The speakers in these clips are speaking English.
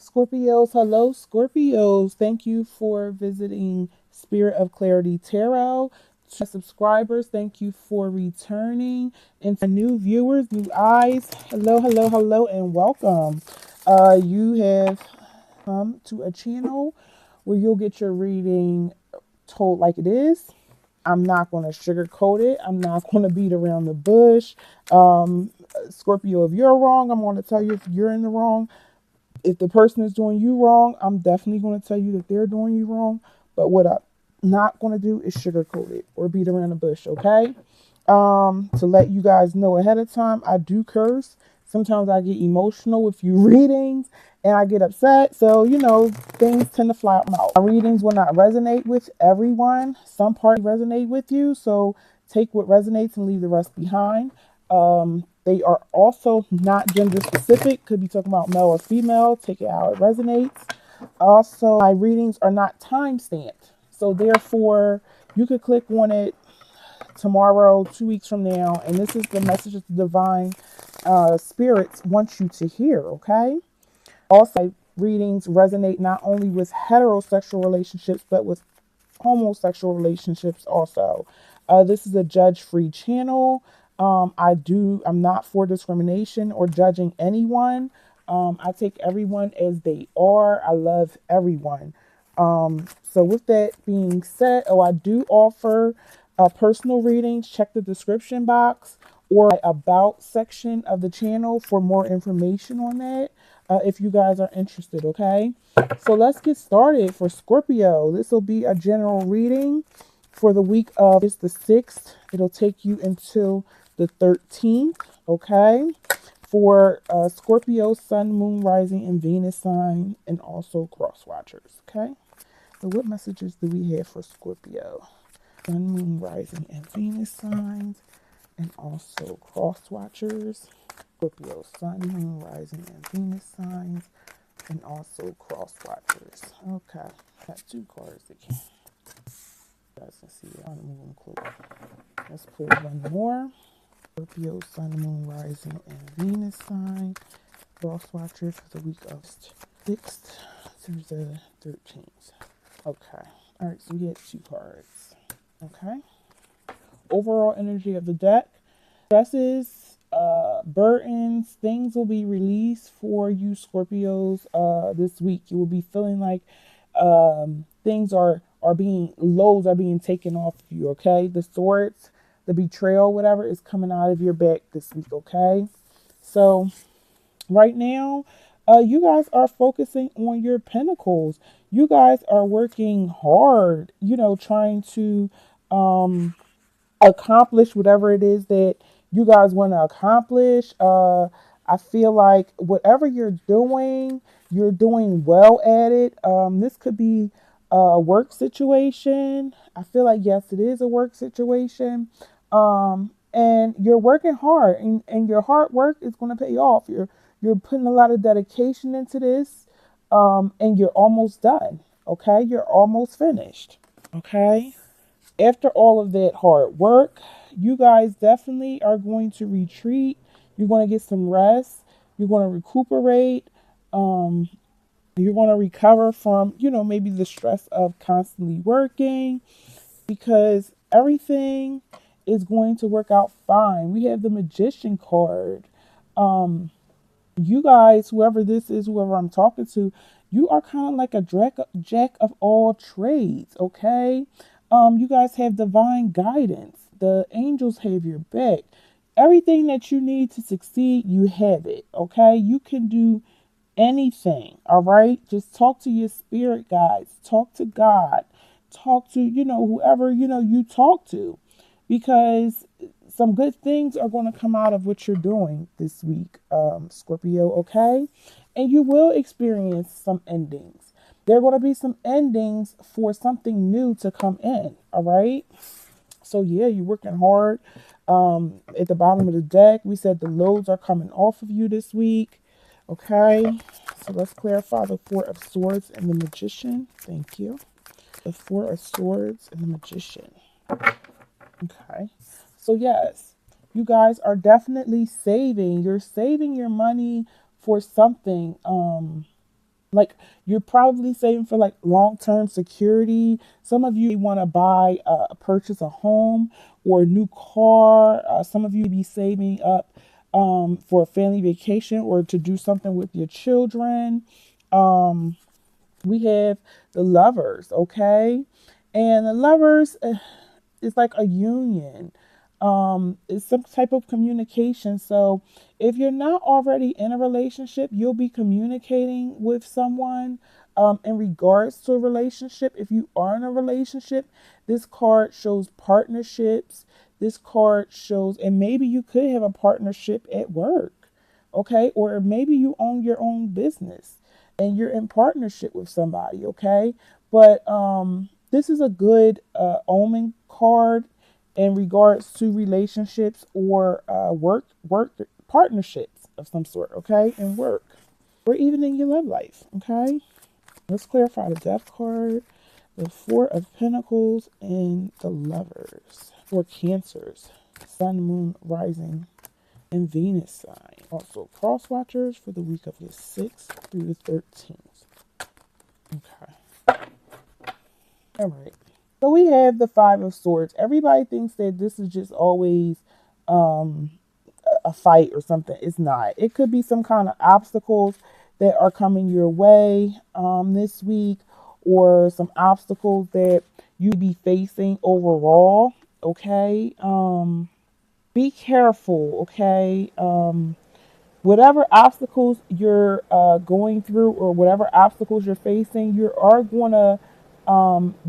Scorpios, hello, Scorpios. Thank you for visiting Spirit of Clarity Tarot. To my subscribers, thank you for returning. And to new viewers, new eyes, hello, hello, hello, and welcome. You have come to a channel where you'll get your reading told like it is. I'm not going to sugarcoat it. I'm not going to beat around the bush. Scorpio, if you're wrong, I'm going to tell you if you're in the wrong. If the person is doing you wrong, I'm definitely going to tell you that they're doing you wrong. But what I'm not going to do is sugarcoat it or beat around the bush, okay? To let you guys know ahead of time, I do curse. Sometimes I get emotional with you readings and I get upset. So, things tend to fly out my mouth. My readings will not resonate with everyone. Some parts resonate with you. So take what resonates and leave the rest behind. They are also not gender specific. Could be talking about male or female. Take it how it resonates. Also, my readings are not time stamped. So therefore, you could click on it tomorrow, 2 weeks from now, and this is the message that the divine spirits want you to hear, okay? Also, readings resonate not only with heterosexual relationships, but with homosexual relationships also. This is a judge-free channel. I'm not for discrimination or judging anyone. I take everyone as they are. I love everyone. So with that being said, I do offer personal readings. Check the description box or about section of the channel for more information on that. If you guys are interested, okay? So let's get started for Scorpio. This will be a general reading for the week of it's the 6th. It'll take you until the 13th, okay? For Scorpio, Sun, Moon, Rising, and Venus sign, and also cross watchers, okay? So what messages do we have for Scorpio? Sun, Moon, Rising, and Venus signs, and also cross watchers. Scorpio, Sun, Moon, Rising, and Venus signs, and also cross watchers. Okay, got 2 cards again. You guys can see it. I'm gonna move them close. Let's pull one more. Scorpio, Sun, Moon, Rising, and Venus sign. Cross watchers for the week of 6th through the 13th. Okay. All right, so we get 2 cards. Okay. Overall energy of the deck. Stresses, burdens, things will be released for you Scorpios this week. You will be feeling like things loads are being taken off of you, okay? The swords, the betrayal, whatever is coming out of your back this week, okay? So right now, you guys are focusing on your pentacles. You guys are working hard, trying to accomplish whatever it is that you guys want to accomplish. I feel like whatever you're doing well at it. This could be a work situation. I feel like, yes, it is a work situation. And you're working hard, and your hard work is going to pay off. You're putting a lot of dedication into this, and you're almost done. Okay, you're almost finished. Okay. After all of that hard work, you guys definitely are going to retreat. You're going to get some rest. You're going to recuperate. Um, you're going to recover from, maybe the stress of constantly working, because everything is going to work out fine. We have the Magician card. You guys, whoever this is, whoever I'm talking to, you are kind of like a jack of all trades, okay? You guys have divine guidance. The angels have your back. Everything that you need to succeed, you have it, okay? You can do anything, all right? Just talk to your spirit guides, talk to God, talk to, whoever, you talk to, because some good things are going to come out of what you're doing this week, Scorpio, okay? And you will experience some endings. There are going to be some endings for something new to come in, all right? So, yeah, you're working hard. At the bottom of the deck, we said the loads are coming off of you this week, okay? So let's clarify the 4 of Swords and the Magician. Thank you. The 4 of Swords and the Magician. Okay. So yes, you guys are definitely saving. You're saving your money for something. Like, you're probably saving for like long-term security. Some of you want to buy, purchase a home or a new car. Some of you be saving up for a family vacation or to do something with your children. Um, we have the lovers, okay? And the lovers is like a union. It's some type of communication. So if you're not already in a relationship, you'll be communicating with someone in regards to a relationship. If you are in a relationship, this card shows partnerships. This card shows, and maybe you could have a partnership at work, okay? Or maybe you own your own business and you're in partnership with somebody, okay? But this is a good omen card in regards to relationships or work partnerships of some sort, okay? In work or even in your love life, okay? Let's clarify the Death card, the Four of Pentacles, and the Lovers or Cancers, Sun, Moon, Rising, and Venus sign. Also, cross watchers for the week of the 6th through the 13th. Okay. All right. So we have the Five of Swords. Everybody thinks that this is just always um, a fight or something. It's not. It could be some kind of obstacles that are coming your way this week, or some obstacles that you be facing overall. Okay. Be careful. Okay. Whatever obstacles you're going through or whatever obstacles you're facing, you are going to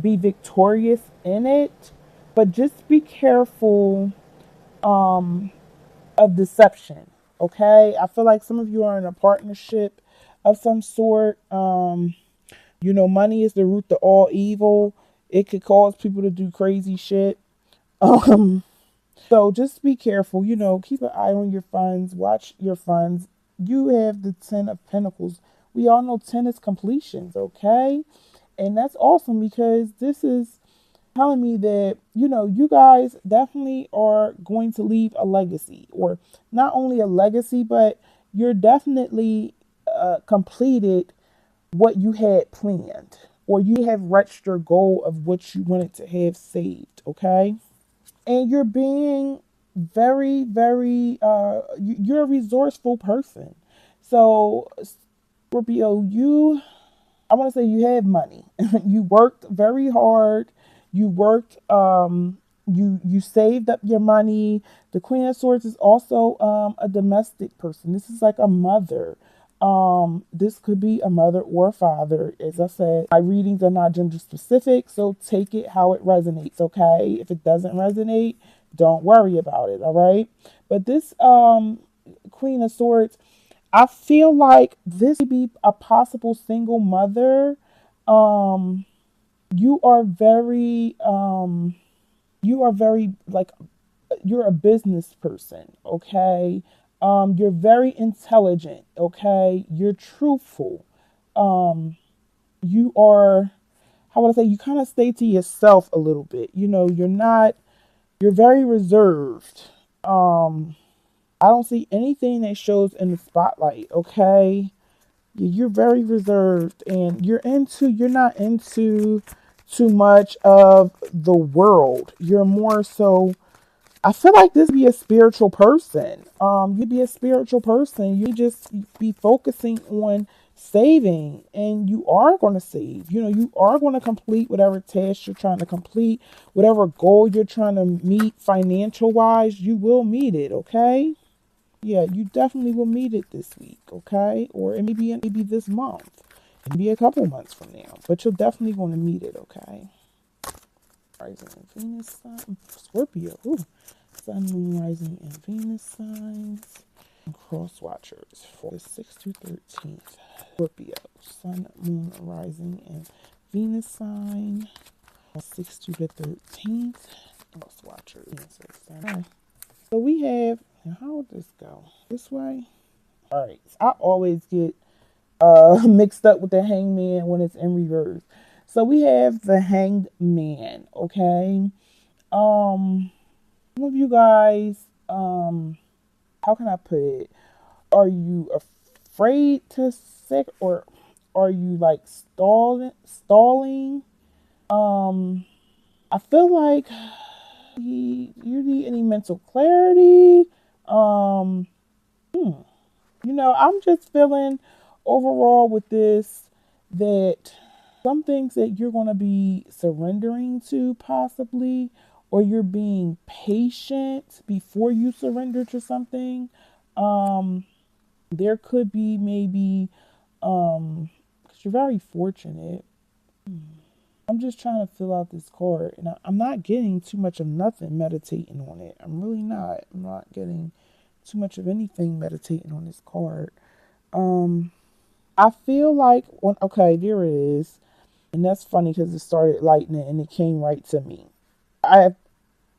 be victorious in it. But just be careful um, of deception. Okay. I feel like some of you are in a partnership of some sort. Money is the root to all evil. It could cause people to do crazy shit. Um, So just be careful, keep an eye on your funds, watch your funds. You have the 10 of Pentacles. We all know 10 is completions, okay? And that's awesome because this is telling me that, you guys definitely are going to leave a legacy, or not only a legacy, but you're definitely completed what you had planned, or you have reached your goal of what you wanted to have saved, okay? And you're being very, very you're a resourceful person. So Scorpio, I want to say you have money. You worked very hard. You worked you saved up your money. The Queen of Swords is also a domestic person. This is like a mother. This could be a mother or a father. As I said, my readings are not gender specific, so take it how it resonates, okay? If it doesn't resonate, don't worry about it, all right? But this Queen of Swords, I feel like this may be a possible single mother. Um, you are very like, you're a business person, okay? You're very intelligent, okay? You're truthful. Um, you are, how would I say, you kind of stay to yourself a little bit. You're very reserved. I don't see anything that shows in the spotlight, okay? You're very reserved, and you're not into too much of the world. You're more so, I feel like this be a spiritual person. You'd be a spiritual person. You just be focusing on saving, and you are going to save. You are going to complete whatever task you're trying to complete, whatever goal you're trying to meet financial wise. You will meet it. Okay. Yeah, you definitely will meet it this week. Okay, or it may be this month. It may be a couple months from now, but you're definitely going to meet it. Okay. Rising and Venus sign, Scorpio. Ooh. Sun, Moon, Rising, and Venus signs. And cross watchers for the 6th to 13th. Scorpio. Sun, Moon, Rising, and Venus sign. 6th to the 13th. Cross watchers. Okay. So we have, now how would this go? This way? Alright. So I always get mixed up with the hangman when it's in reverse. So we have the hanged man, okay? Some of you guys, how can I put it? Are you afraid to sex, or Are you like stalling? I feel like you need any mental clarity. Um, I'm just feeling overall with this that some things that you're going to be surrendering to possibly, or you're being patient before you surrender to something. Um, there could be maybe, because you're very fortunate. I'm just trying to fill out this card, and I'm not getting too much of nothing meditating on it. I'm really not. I'm not getting too much of anything meditating on this card. Um, I feel like when okay, there it is, and that's funny because it started lightning and it came right to me. I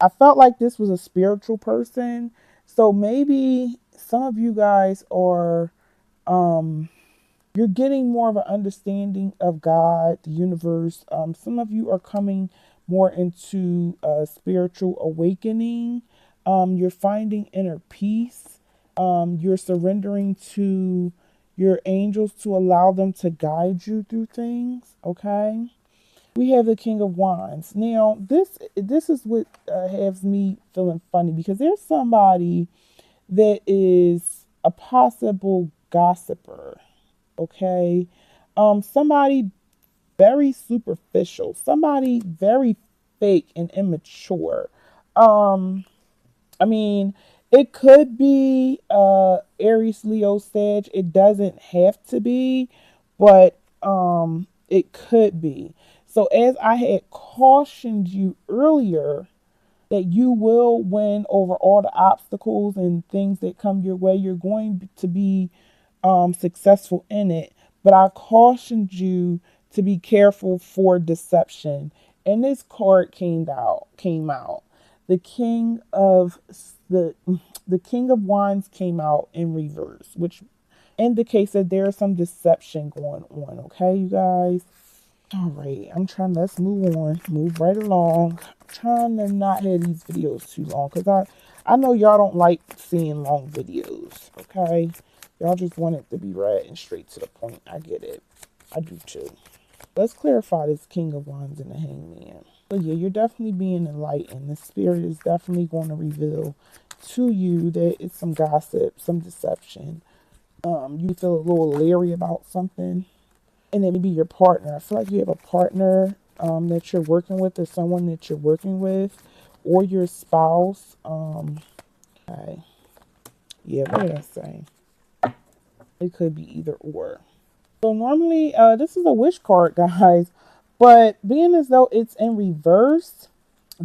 I felt like this was a spiritual person, so maybe some of you guys are um you're getting more of an understanding of God, the universe. Some of you are coming more into a spiritual awakening. You're finding inner peace. You're surrendering to your angels to allow them to guide you through things. Okay. We have the King of Wands. Now, this is what has me feeling funny because there's somebody that is a possible gossiper, okay? Somebody very superficial, somebody very fake and immature. Um, I mean, it could be Aries, Leo, Sag. It doesn't have to be, but it could be. So as I had cautioned you earlier, that you will win over all the obstacles and things that come your way. You're going to be successful in it. But I cautioned you to be careful for deception. And this card came out. The king of the the king of wands came out in reverse, which indicates that there is some deception going on. Okay, you guys. All right, let's move on, move right along. I'm trying to not have these videos too long because I know y'all don't like seeing long videos, okay? Y'all just want it to be right and straight to the point. I get it. I do too. Let's clarify this King of Wands and the Hangman. So yeah, you're definitely being enlightened. The spirit is definitely going to reveal to you that it's some gossip, some deception. You feel a little leery about something, and then maybe your partner. I feel like you have a partner that you're working with, or someone that you're working with, or your spouse. Okay. Yeah, what did I say? It could be either or. So normally, this is a wish card, guys, but being as though it's in reverse,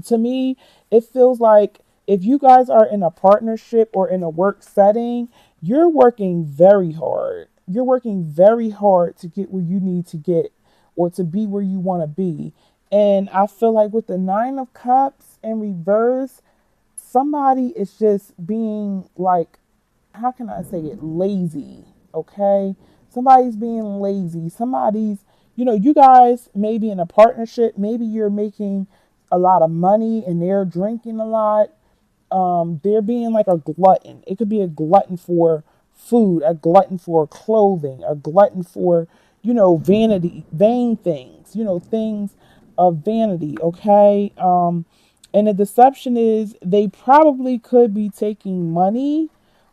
to me, it feels like if you guys are in a partnership or in a work setting, you're working very hard. You're working very hard to get where you need to get or to be where you want to be. And I feel like with the Nine of Cups in reverse, somebody is just being like, how can I say it, lazy, okay? Somebody's being lazy. You guys may be in a partnership. Maybe you're making a lot of money and they're drinking a lot. They're being like a glutton. It could be a glutton for food, a glutton for clothing, a glutton for, vanity, vain things, things of vanity, okay? And the deception is they probably could be taking money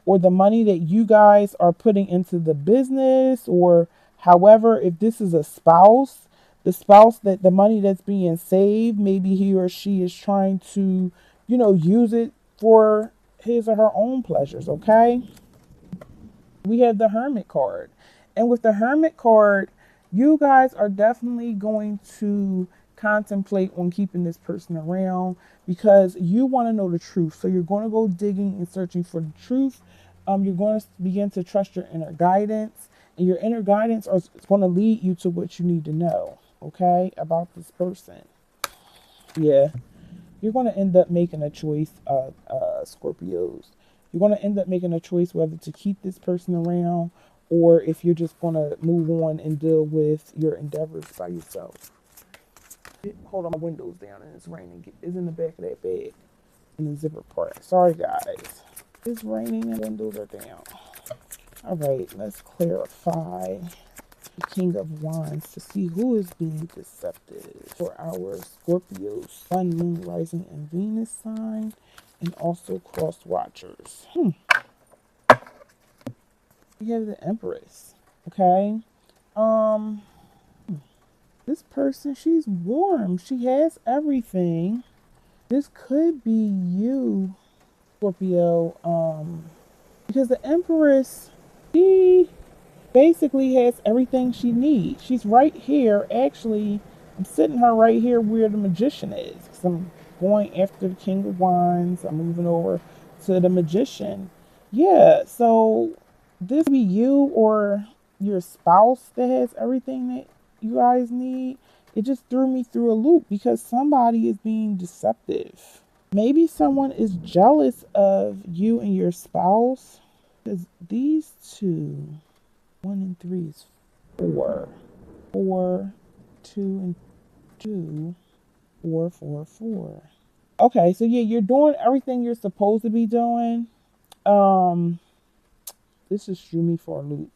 or the money that you guys are putting into the business, or however, if this is a spouse, the spouse, that the money that's being saved, maybe he or she is trying to, use it for his or her own pleasures, okay? We have the Hermit card. And with the Hermit card, you guys are definitely going to contemplate on keeping this person around because you want to know the truth. So you're going to go digging and searching for the truth. You're going to begin to trust your inner guidance, and your inner guidance is going to lead you to what you need to know, okay, about this person. Yeah, you're going to end up making a choice, Scorpios. You're going to end up making a choice whether to keep this person around or if you're just going to move on and deal with your endeavors by yourself. Hold on, my window's down and it's raining. It's in the back of that bag in the zipper part. Sorry, guys. It's raining and windows are down. All right, let's clarify The King of Wands to see who is being deceptive for our Scorpio, Sun, Moon, Rising, and Venus sign, and also cross watchers. We have the Empress. Okay. Um, this person, she's warm. She has everything. This could be you, Scorpio. Because the Empress, she basically has everything she needs. She's right here. Actually, I'm sitting her right here where the Magician is. Because I'm going after the King of Wands. I'm moving over to the Magician. Yeah, so this be you or your spouse that has everything that you guys need. It just threw me through a loop because somebody is being deceptive. Maybe someone is jealous of you and your spouse. Because these two, 1 and 3 is 4. 4, 2 and 2, 4, 4, 4. Okay, so yeah, you're doing everything you're supposed to be doing. Um, this just threw me for a loop.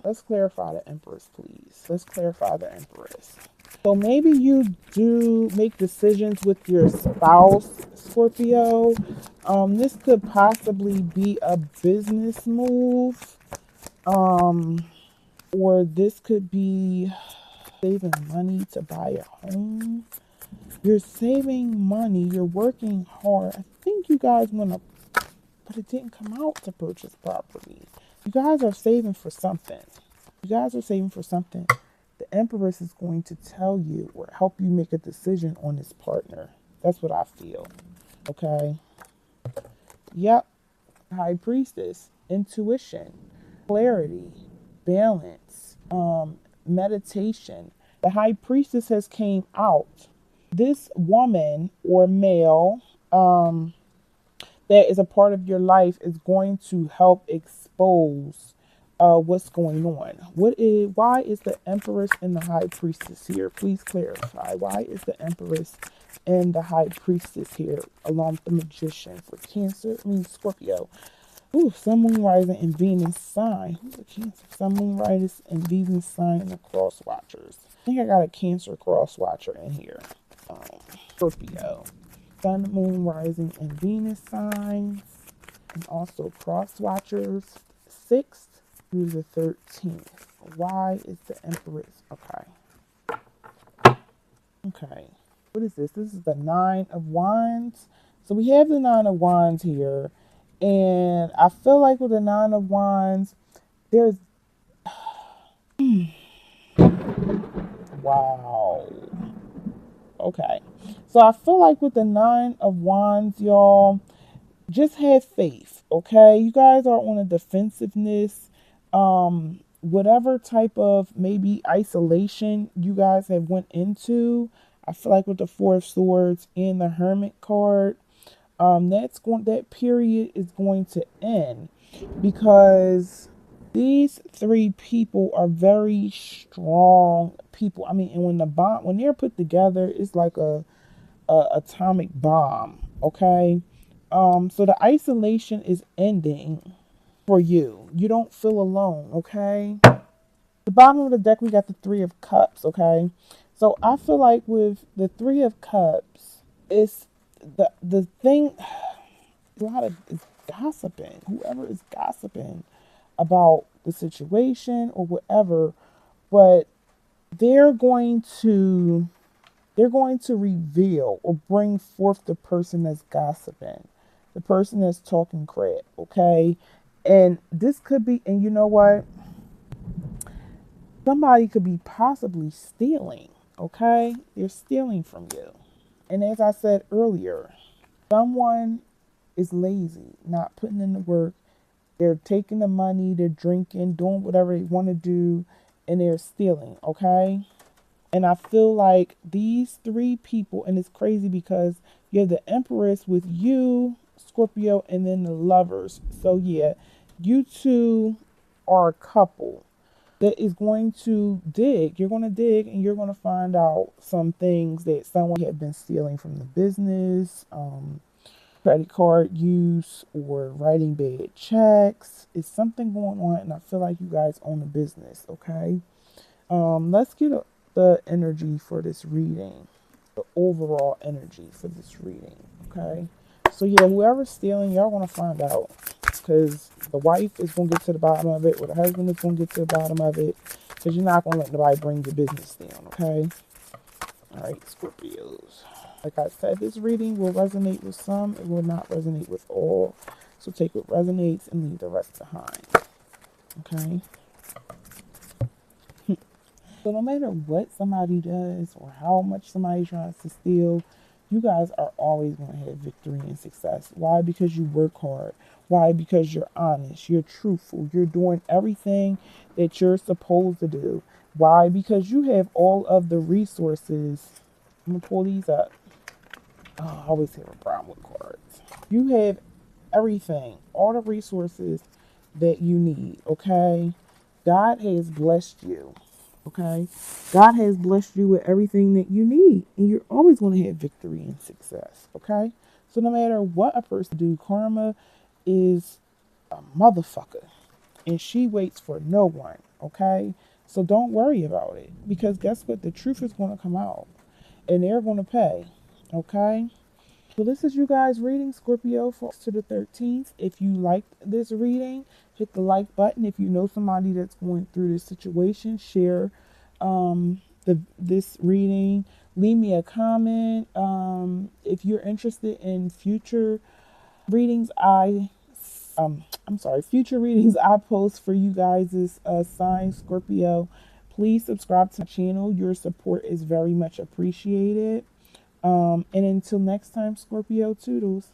Let's clarify the Empress, please. Let's clarify the Empress. So maybe you do make decisions with your spouse, Scorpio. This could possibly be a business move. Or this could be saving money to buy a home. You're saving money, you're working hard. I think you guys want to, but it didn't come out to purchase property. You guys are saving for something. You guys are saving for something. The Empress is going to tell you or help you make a decision on this partner. That's what I feel. Okay. Yep. High Priestess, intuition, clarity, balance, meditation. The High Priestess has came out. This woman or male that is a part of your life is going to help expose what's going on. Why is the Empress and the High Priestess here? Please clarify. Why is the Empress and the High Priestess here along with the Magician for Cancer? Scorpio. Ooh, Sun, Moon, Rising, and Venus sign. Who's a Cancer? Sun, Moon, Rising, and Venus sign, and the cross watchers. I think I got a Cancer cross watcher in here. Scorpio. Sun, Moon, Rising, and Venus signs, and also cross watchers. 6th through the 13th. Why is the Empress? Okay. What is this? This is the 9 of Wands. So we have the 9 of Wands here. And I feel like with the 9 of Wands, there's... Wow. Okay. So I feel like with the 9 of Wands, y'all, just have faith, okay? You guys are on a defensiveness. Whatever type of maybe isolation you guys have went into, I feel like with the 4 of Swords and the Hermit card, that period is going to end because these 3 people are very strong people. And when they're put together, it's like a atomic bomb. Okay, so the isolation is ending for you. You don't feel alone. Okay, the bottom of the deck we got the 3 of Cups. Okay, so I feel like with the 3 of Cups, it's the thing. A lot of it's gossiping. Whoever is gossiping about the situation or whatever, but they're going to reveal or bring forth the person that's gossiping, the person that's talking crap. Okay, and this could be, and you know what? Somebody could be possibly stealing. Okay, they're stealing from you, and as I said earlier, someone is lazy, not putting in the work. They're taking the money, they're drinking, doing whatever they want to do, and they're stealing, okay? And I feel like these 3 people, and it's crazy because you have the Empress with you, Scorpio, and then the Lovers. So yeah, you two are a couple that is going to dig. You're going to dig and you're going to find out some things that someone had been stealing from the business, credit card use, or writing bad checks. It's something going on, and I feel like you guys own a business, okay? Let's get the energy for this reading, the overall energy for this reading. Okay. So yeah, whoever's stealing, y'all want to find out, because the wife is gonna get to the bottom of it, or the husband is gonna get to the bottom of it, because you're not gonna let nobody bring your business down. Okay. All right, Scorpios. Like I said, this reading will resonate with some, it will not resonate with all. So take what resonates and leave the rest behind. Okay. So no matter what somebody does or how much somebody tries to steal, you guys are always going to have victory and success. Why? Because you work hard. Why? Because you're honest, you're truthful, you're doing everything that you're supposed to do. Why? Because you have all of the resources. I'm going to pull these up. Oh, I always have a problem with cards. You have everything, all the resources that you need, okay? God has blessed you, okay? God has blessed you with everything that you need, and you're always going to have victory and success, okay? So no matter what a person do, karma is a motherfucker, and she waits for no one, okay? So don't worry about it, because guess what? The truth is going to come out, and they're going to pay, okay? So this is you guys reading Scorpio for to the 13th. If you liked this reading, hit the like button. If you know somebody that's going through this situation, share this reading. Leave me a comment. If you're interested in future readings, future readings I post for you guys is sign Scorpio. Please subscribe to my channel. Your support is very much appreciated. And until next time, Scorpio, toodles.